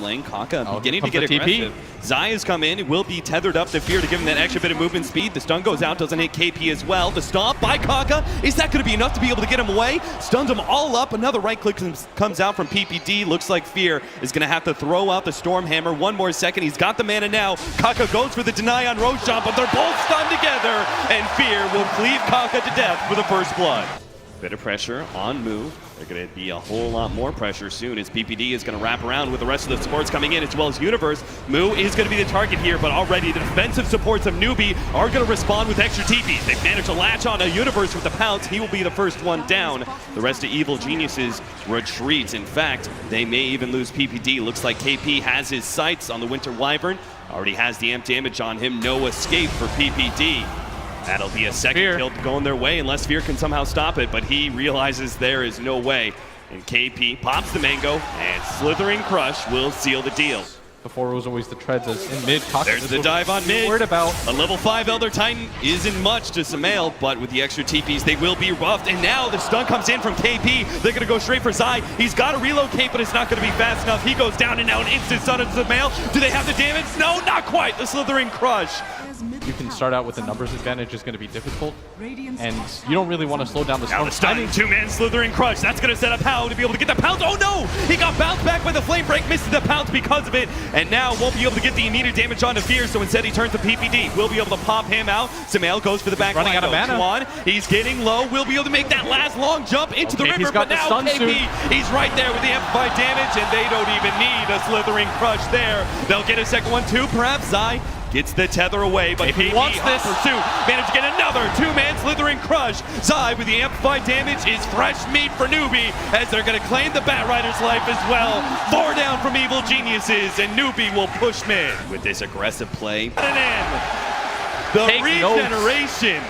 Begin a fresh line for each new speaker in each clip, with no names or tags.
lane. Kaka beginning to get aggressive. Zai has come in, will be tethered up to Fear to give him that extra bit of movement speed. The stun goes out, doesn't hit KP as well. The stomp by Kaka, is that going to be enough to be able to get him away? Stuns him all up, another right click comes out from PPD. Looks like Fear is going to have to throw out the Storm Hammer. One more second, he's got the mana now. Kaka goes for the deny on Roshan, but they're both stunned together, and Fear will cleave Kaka to death for the first blood. Bit of pressure on Moo. They're going to be a whole lot more pressure soon as PPD is going to wrap around with the rest of the supports coming in as well as Universe. Moo is going to be the target here, but already the defensive supports of Newbee are going to respond with extra TPs. They've managed to latch on a Universe with the pounce. He will be the first one down. The rest of Evil Geniuses retreat. In fact, they may even lose PPD. Looks like KP has his sights on the Winter Wyvern. Already has the amp damage on him. No escape for PPD. That'll be a second kill going their way unless Fear can somehow stop it, but he realizes there is no way. And KP pops the mango, and Slithering Crush will seal the deal.
Before it was always the treads as in mid.
There's the dive on mid.
Worried about.
A level 5 Elder Titan isn't much to Samael, but with the extra TPs, they will be roughed. And now the stun comes in from KP. They're going to go straight for Zai. He's got to relocate, but it's not going to be fast enough. He goes down, and now an instant stun on Samael. Do they have the damage? No, not quite. The Slithering Crush.
You can start out with the numbers advantage is going to be difficult, and you don't really want to slow down the storm.
Now the stunning two-man Slithering Crush. That's going to set up How to be able to get the pounce. Oh no! He got bounced back by the Flame Break, misses the pounce because of it, and now won't be able to get the immediate damage onto Fear, so instead he turns to PPD. Will be able to pop him out. Samael goes for the back
running
line.
Out of mana.
Juan, he's getting low. Will be able to make that last long jump into the river, but now KP, he's right there with the amplified damage, and they don't even need a Slithering Crush there. They'll get a second one too, perhaps. Zai gets the tether away, but KP wants this pursuit. Managed to get another two-man Slithering Crush. Zai with the amplified damage is fresh meat for Newbee as they're going to claim the Batrider's life as well. 4 down from Evil Geniuses, and Newbee will push mid with this aggressive play. And in the regeneration.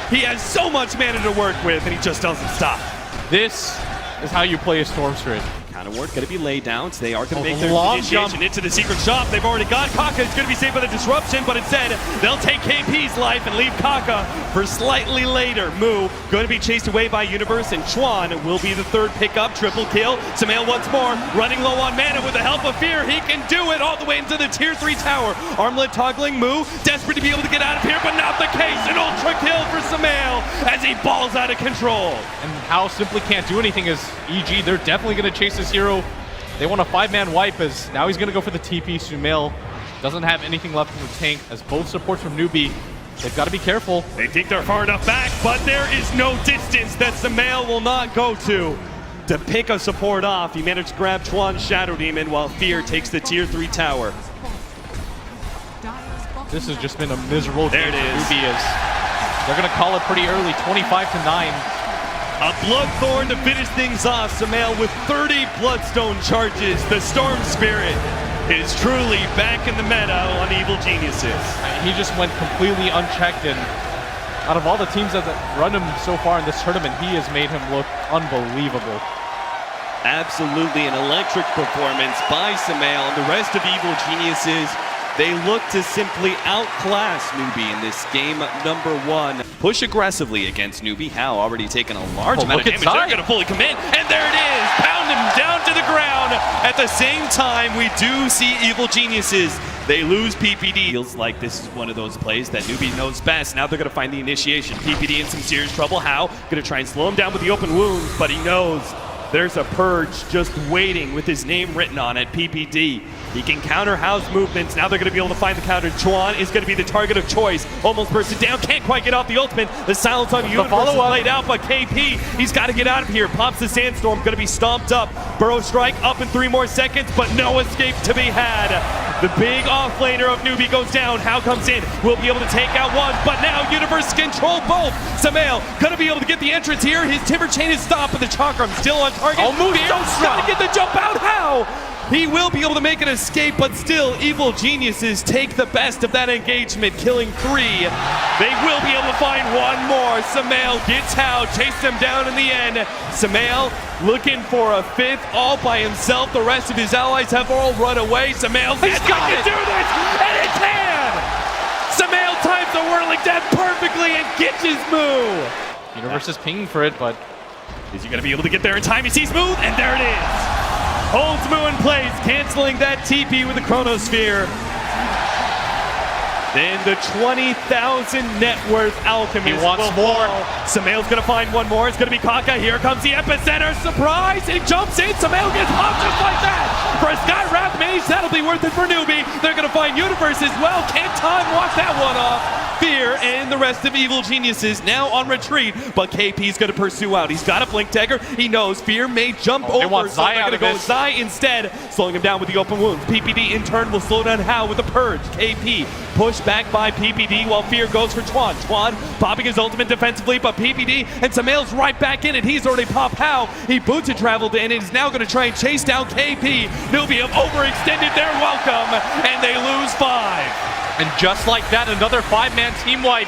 He has so much mana to work with, and he just doesn't stop.
This is how you play a Storm Spirit.
Counter ward going to be laid down, so they are going to make their initiation into the secret shop. They've already got Kaka. Is going to be saved by the disruption, but instead they'll take KP's life and leave Kaka for slightly later. Moo going to be chased away by Universe, and Chuan will be the third pickup. Triple kill. Samael once more running low on mana with the help of Fear. He can do it all the way into the tier 3 tower. Armlet toggling. Moo desperate to be able to get out of here, but not the case. An ultra kill for Samael as he balls out of control.
And How simply can't do anything as EG. They're definitely going to chase this hero. They want a 5-man wipe as now he's going to go for the TP. Sumail doesn't have anything left in the tank as both supports from Newbee. They've got to be careful.
They think they're far enough back, but there is no distance that Samael will not go to pick a support off. He managed to grab Chuan's Shadow Demon while Fear takes the tier 3 tower.
This has just been a miserable game.
There it is.
Newbee is. They're going to call it pretty early, 25-9.
A Bloodthorn to finish things off. Samael with 30 Bloodstone charges. The Storm Spirit is truly back in the meta on Evil Geniuses.
He just went completely unchecked, and out of all the teams that run him so far in this tournament, he has made him look unbelievable.
Absolutely an electric performance by Samael and the rest of Evil Geniuses. They look to simply outclass Newbee in this game number 1. Push aggressively against Newbee. How already taken a large amount of damage. They're going to fully commit, and there it is. Pound him down to the ground. At the same time, we do see Evil Geniuses. They lose PPD. Feels like this is one of those plays that Newbee knows best. Now they're going to find the initiation. PPD in some serious trouble. How? Going to try and slow him down with the open wounds, but he knows there's a purge just waiting with his name written on it, PPD. He can counter Hao's movements. Now they're going to be able to find the counter. Chuan is going to be the target of choice. Almost bursted down. Can't quite get off the ultimate. The silence on Universe is laid out, but KP, he's got to get out of here. Pops the Sandstorm. Going to be stomped up. Burrow Strike up in 3 more seconds, but no escape to be had. The big offlaner of Newbee goes down. Hao comes in. Will be able to take out one, but now Universe control both. Samael going to be able to get the entrance here. His Timber Chain is stopped, but the Chakram still on target.
Almost
trying to get the jump out. How? He will be able to make an escape, but still, Evil Geniuses take the best of that engagement, killing 3. They will be able to find one more. Samael gets Hao, chased him down in the end. Samael looking for a 5th all by himself. The rest of his allies have all run away. Samael can do this, and it can! Samael times the Whirling Death perfectly and gets his move.
Universe is pinging for it, but
is he going to be able to get there in time? He sees Smooth, and there it is. Holds Moo in place, canceling that TP with the Chronosphere. Then the 20,000 net worth Alchemist.
He wants more.
Sumail's gonna find one more. It's gonna be Kaka. Here comes the epicenter. Surprise! He jumps in. Sumail gets popped just like that. For a Skywrath Mage, that'll be worth it for Newbee. They're gonna find Universe as well. Can't time walk that one off. Fear and the rest of Evil Geniuses now on retreat, but KP's gonna pursue out. He's got a Blink Dagger. He knows Fear may jump over, so they're gonna go Zai instead, slowing him down with the open wounds. PPD in turn will slow down Hao with the Purge. KP pushed back by PPD while Fear goes for Twan. Twan popping his ultimate defensively, but PPD and Sumail's right back in it. He's already popped Hao. He boots and traveled in and is now gonna try and chase down KP. Newbee have overextended their welcome, and they lose 5.
And just like that, another 5-man team wipe.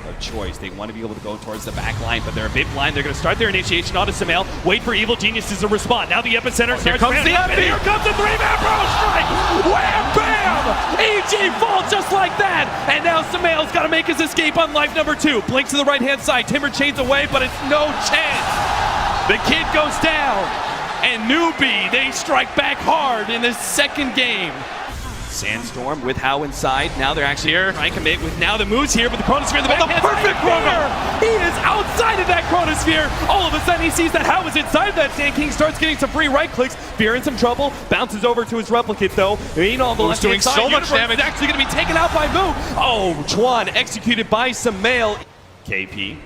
A choice. They want to be able to go towards the back line, but they're a bit blind. They're going to start their initiation onto Sumail. Wait for Evil Geniuses to respond. Now the epicenter starts.
Here comes the
up, and here comes the 3-man Bro Strike. Wham, bam! EG falls just like that. And now Sumail's got to make his escape on life number 2. Blink to the right-hand side. Timber chains away, but it's no chance. The kid goes down. And Newbee, they strike back hard in the second game. Sandstorm with Hao inside. Now they're actually here trying to commit with now the moves here, but the Chronosphere in the back.
The perfect Chrono!
He is outside of that Chronosphere. All of a sudden he sees that Hao is inside of that Sand King, starts getting some free right clicks. Fear in some trouble, bounces over to his replicate though. Meanwhile, the left
doing so much damage.
Is actually going to be taken out by Moo. Oh, Twan executed by Sumail. KP.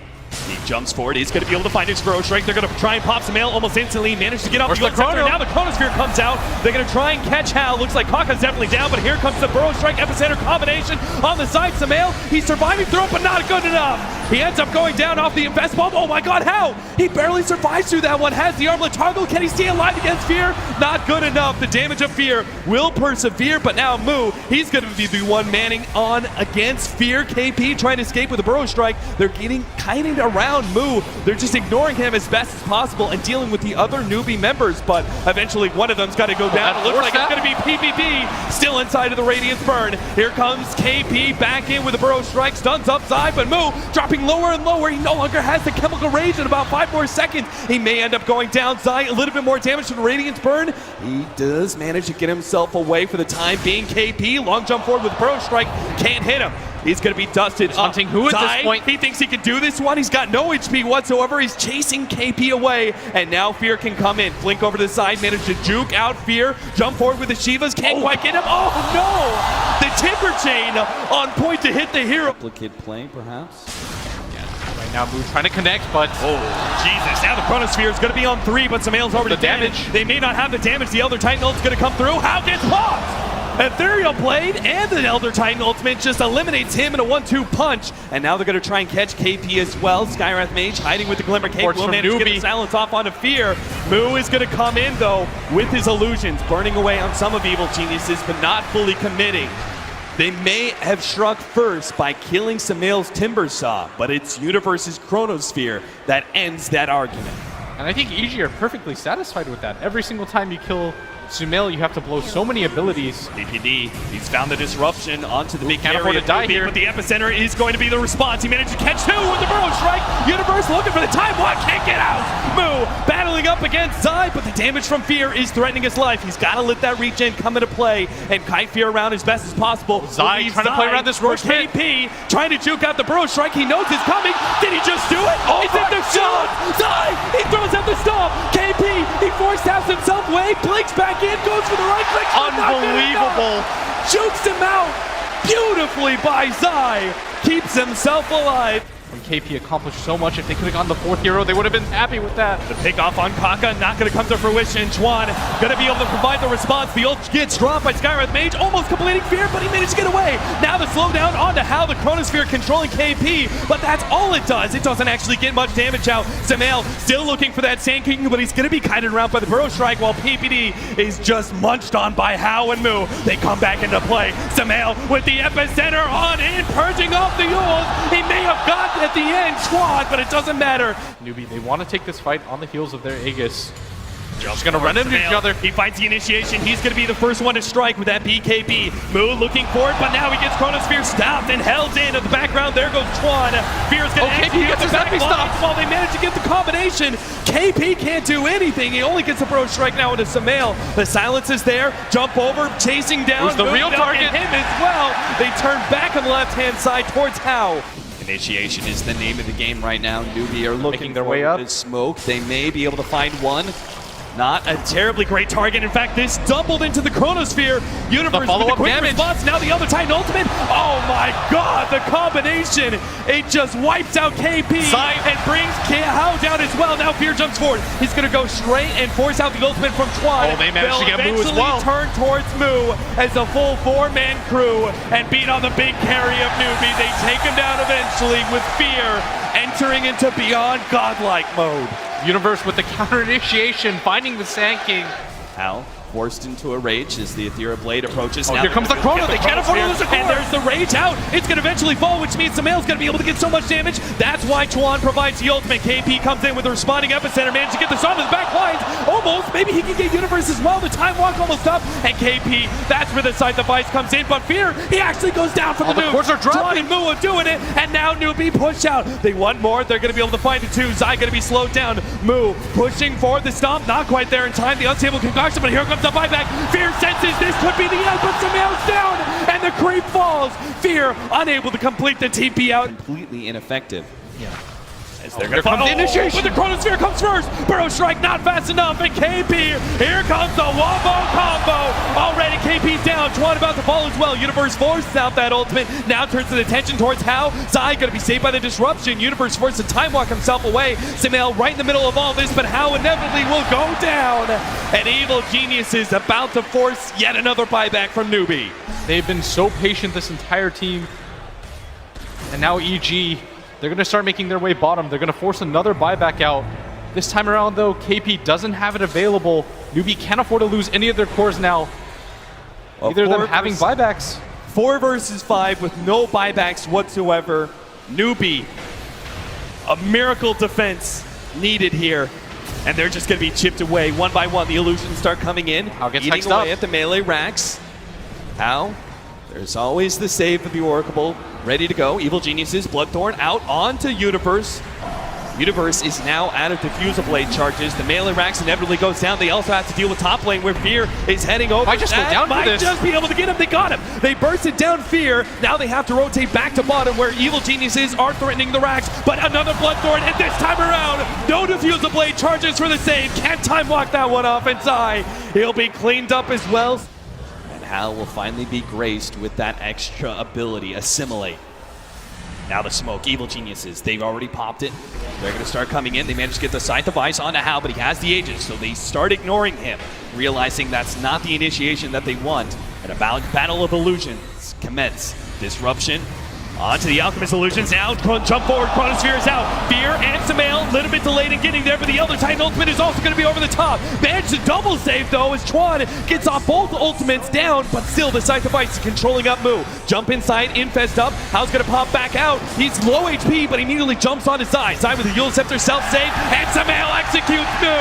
He jumps forward. He's going to be able to find his Grow Strike. They're going to try and pop Sumail almost instantly. Managed to get off the Chrono. Now the Chronosphere comes out. They're going to try and catch Hao. Looks like Kaka's definitely down, but here comes the Burrow Strike Epicenter combination on the side. Sumail, he's surviving through it, but not good enough. He ends up going down off the Invest Bomb. Oh my god, Hao! He barely survives through that one. Has the Armlet Toggle. Can he stay alive against Fear? Not good enough. The damage of Fear will persevere, but now Moo, he's going to be the one manning on against Fear. KP trying to escape with a Burrow Strike. They're getting kind of around Moo. They're just ignoring him as best as possible and dealing with the other Newbee members, but eventually one of them's got to go down. It looks like it's going to be PPD still inside of the Radiance Burn. Here comes KP back in with a Burrow Strike, stuns upside, but Moo dropping lower and lower. He no longer has the Chemical Rage in about 5 more seconds. He may end up going down. Zai, a little bit more damage to the Radiance Burn. He does manage to get himself away for the time being. KP, long jump forward with Burrow Strike, can't hit him. He's going to be dusted.
Hunting who at this point?
He thinks he can do this one. He's got no HP whatsoever. He's chasing KP away. And now Fear can come in. Blink over to the side. Manage to juke out Fear. Jump forward with the Shivas. Can't quite get him. Oh no! The Timber Chain on point to hit the hero. Replicate play perhaps.
Right now Moo trying to connect, but
oh Jesus. Now the Chronosphere is going to be on 3, but Sumail's already damaged. They may not have the damage. The Elder Titan ult's going to come through. How gets popped? Ethereal Blade and the Elder Titan ultimate just eliminates him in a 1-2 punch. And now they're going to try and catch KP as well. Skywrath Mage hiding with the Glimmer Cape will manage to get the silence off onto Fear. Moo is going to come in though with his illusions, burning away on some of Evil Geniuses, but not fully committing. They may have struck first by killing Sumail's Timber Saw, but it's Universe's Chronosphere that ends that argument.
And I think EG are perfectly satisfied with that. Every single time you kill Sumail, you have to blow so many abilities.
PPD, he's found the disruption onto the big
can't afford to die here.
But the epicenter is going to be the response. He managed to catch 2 with the Burrow Strike. Universe looking for the time walk, can't get out. Moo battling up against Zai, but the damage from Fear is threatening his life. He's got to let that regen come into play and kite Fear around as best as possible.
Zai trying to play around this Roach Pit.
KP trying to juke out the Burrow Strike. He knows it's coming. Did he just do it?
Oh,
he's in the shot. Zai, he throws out the stomp. KP, he force taps himself away, blinks back in, goes for the right click.
Unbelievable.
Jukes him out beautifully by Zai. Keeps himself alive.
And KP accomplished so much. If they could have gone the 4th hero, they would have been happy with that.
The pick off on Kaka, not going to come to fruition. Twan going to be able to provide the response. The ult gets dropped by Skywrath Mage, almost completing Fear, but he managed to get away. Now the slowdown onto Hao, the Chronosphere controlling KP, but that's all it does. It doesn't actually get much damage out. Sumail still looking for that Sand King, but he's going to be kited around by the Burrow Strike while PPD is just munched on by Hao and Moo. They come back into play. Sumail with the epicenter on in, purging off the ult. He may have got at the end Twan, but it doesn't matter.
Newbee, they want to take this fight on the heels of their Aegis. Just gonna run into each other.
He finds the initiation. He's gonna be the first one to strike with that BKB. Moo looking for it, but now he gets Chronosphere stopped and held in. In the background, there goes Twan. Fear's gonna
KP gets his epi stop.
While they manage to get the combination, KP can't do anything. He only gets a Bro Strike now into Sumail. The silence is there. Jump over, chasing down.
Who's the real target?
And him as well. They turn back on the left-hand side towards How. Initiation is the name of the game right now. Newbee are looking
their way up.
The smoke. They may be able to find one. Not a terribly great target. In fact, this doubled into the Chronosphere. Universe with the quick response. Now the other Titan ultimate. Oh my god, the combination. It just wipes out KP and brings How down as well. Now Fear jumps forward. He's going to go straight and force out the ultimate from Twan.
Oh, they managed to get Moo as well.
Turn towards Moo as a full 4-man crew and beat on the big carry of Newbee. They take him down eventually with Fear entering into beyond godlike mode.
Universe with the counter initiation, finding the Sand King.
How forced into a rage as the Ethereal Blade approaches.
Oh,
now
here comes the Chrono. They can't afford to lose a core.
And there's the rage out. It's going to eventually fall, which means Sumail's going to be able to get so much damage. That's why Twan provides the ultimate. KP comes in with a responding epicenter, managed to get this on his back lines. Almost. Maybe he can get Universe as well. The time walk almost up. And KP, that's where the side device comes in. But Fear, he actually goes down for the move.
Cores are dropping.
Twan and Moo are doing it. And now Newbee push out. They want more. They're going to be able to find the two. Zai going to be slowed down. Moo pushing forward the stomp. Not quite there in time. The unstable concoction, but here comes the buyback. Fear senses this could be the end, but Sumail's down, and the creep falls. Fear unable to complete the TP out. Completely ineffective.
Yeah.
As they're going to find the initiation. But the Chronosphere comes first. Burrow Strike not fast enough, and KP, here comes the Wombo combo. Already KP's down. Twan about to fall as well. Universe forces out that ultimate. Now turns his attention towards How. Zai going to be saved by the disruption. Universe forced to time walk himself away. Sumail right in the middle of all this, but How inevitably will go down. And Evil Genius is about to force yet another buyback from Newbee.
They've been so patient, this entire team. And now EG, they're going to start making their way bottom. They're going to force another buyback out. This time around, though, KP doesn't have it available. Newbee can't afford to lose any of their cores now. Either of them having buybacks.
4 versus 5 with no buybacks whatsoever. Newbee, a miracle defense needed here. And they're just going to be chipped away one by one. The illusions start coming in.
How gets
eating
hexed
away
up
at the melee racks. How? There's always the save of the Oracle. Ready to go. Evil Geniuses, Bloodthorn out onto Universe. Universe is now out of Diffusal Blade charges. The melee racks inevitably goes down. They also have to deal with top lane where Fear is heading over.
Might just go down for this.
Just be able to get him. They got him. They bursted down Fear. Now they have to rotate back to bottom where Evil Geniuses are threatening the racks. But another Bloodthorn, and this time around, no Diffusal Blade charges for the save. Can't time walk that one off, and Zai, he'll be cleaned up as well. And Hal will finally be graced with that extra ability, Assimilate. Now the smoke, Evil Geniuses, they've already popped it. They're going to start coming in. They managed to get the side device onto Hal, but he has the Aegis, so they start ignoring him, realizing that's not the initiation that they want. And a battle of illusions commence. Disruption onto the Alchemist Illusions. Now jump forward, Chronosphere is out. Fear and Sumail, a little bit delayed in getting there, but the Elder Titan ultimate is also going to be over the top. Managed to double save though as Twan gets off both ultimates down, but still the side device is controlling up Moo. Jump inside, infest up. How's going to pop back out. He's low HP, but immediately jumps on his side. Zai with the Eul Scepter self-save, and Sumail executes Moo.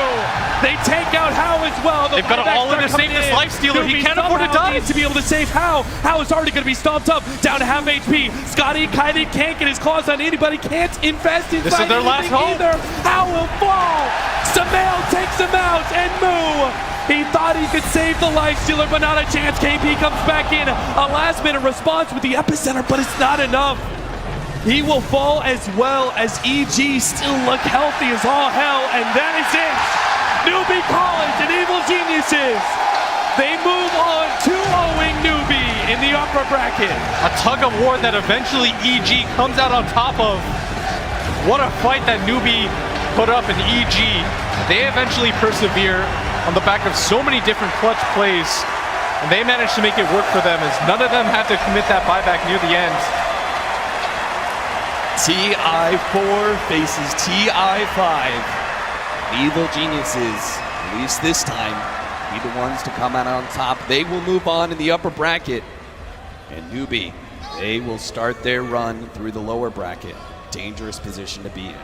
They take out How as well.
They've got to all in to save this Life Stealer. He can't afford to die.
Needs to be able to save How. How is already going to be stomped up, down to half HP. Scotty Kaidi can't get his claws on anybody, can't invest in
this is their last hope.
Either. How will fall. Sumail takes him out, and Moo. He thought he could save the Life Stealer, but not a chance. KP comes back in. A last-minute response with the epicenter, but it's not enough. He will fall as well as EG still look healthy as all hell, and that is it. Newbee College and Evil Geniuses. They move on 2-0ing Newbee in the upper bracket.
A tug of war that eventually EG comes out on top of. What a fight that Newbee put up in EG. They eventually persevere on the back of so many different clutch plays, and they managed to make it work for them as none of them had to commit that buyback near the end.
TI4 faces TI5. Evil Geniuses, at least this time, be the ones to come out on top. They will move on in the upper bracket. And Newbee, they will start their run through the lower bracket. Dangerous position to be in.